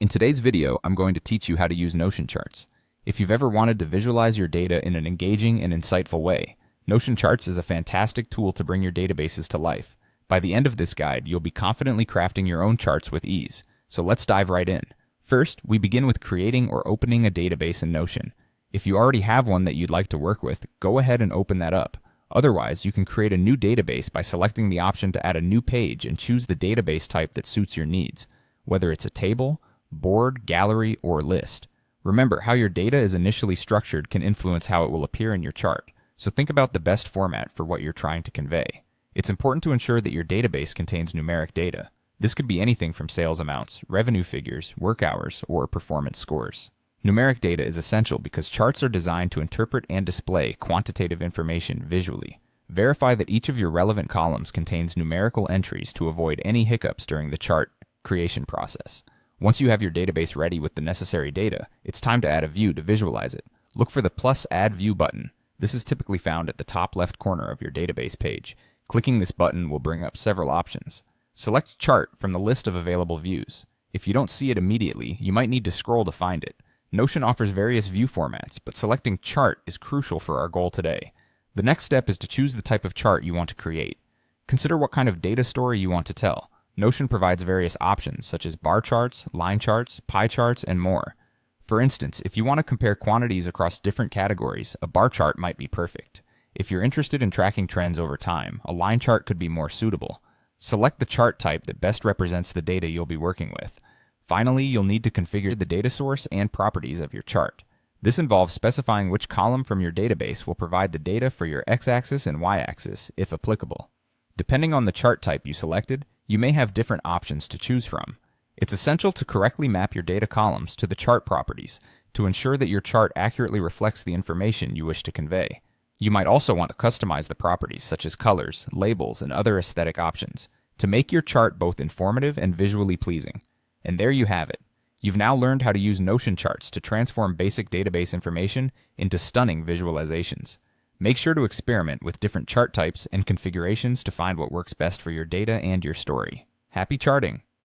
In today's video, I'm going to teach you how to use Notion charts. If you've ever wanted to visualize your data in an engaging and insightful way, Notion charts is a fantastic tool to bring your databases to life. By the end of this guide, you'll be confidently crafting your own charts with ease. So let's dive right in. First, we begin with creating or opening a database in Notion. If you already have one that you'd like to work with, go ahead and open that up. Otherwise, you can create a new database by selecting the option to add a new page and choose the database type that suits your needs, whether it's a table, board, gallery, or list. Remember, how your data is initially structured can influence how it will appear in your chart, so think about the best format for what you're trying to convey. It's important to ensure that your database contains numeric data. This could be anything from sales amounts, revenue figures, work hours, or performance scores. Numeric data is essential because charts are designed to interpret and display quantitative information visually. Verify that each of your relevant columns contains numerical entries to avoid any hiccups during the chart creation process. Once you have your database ready with the necessary data, it's time to add a view to visualize it. Look for the plus Add View button. This is typically found at the top left corner of your database page. Clicking this button will bring up several options. Select Chart from the list of available views. If you don't see it immediately, you might need to scroll to find it. Notion offers various view formats, but selecting Chart is crucial for our goal today. The next step is to choose the type of chart you want to create. Consider what kind of data story you want to tell. Notion provides various options such as bar charts, line charts, pie charts, and more. For instance, if you want to compare quantities across different categories, a bar chart might be perfect. If you're interested in tracking trends over time, a line chart could be more suitable. Select the chart type that best represents the data you'll be working with. Finally, you'll need to configure the data source and properties of your chart. This involves specifying which column from your database will provide the data for your x-axis and y-axis, if applicable. Depending on the chart type you selected, you may have different options to choose from. It's essential to correctly map your data columns to the chart properties to ensure that your chart accurately reflects the information you wish to convey. You might also want to customize the properties such as colors, labels, and other aesthetic options to make your chart both informative and visually pleasing. And there you have it. You've now learned how to use Notion charts to transform basic database information into stunning visualizations. Make sure to experiment with different chart types and configurations to find what works best for your data and your story. Happy charting!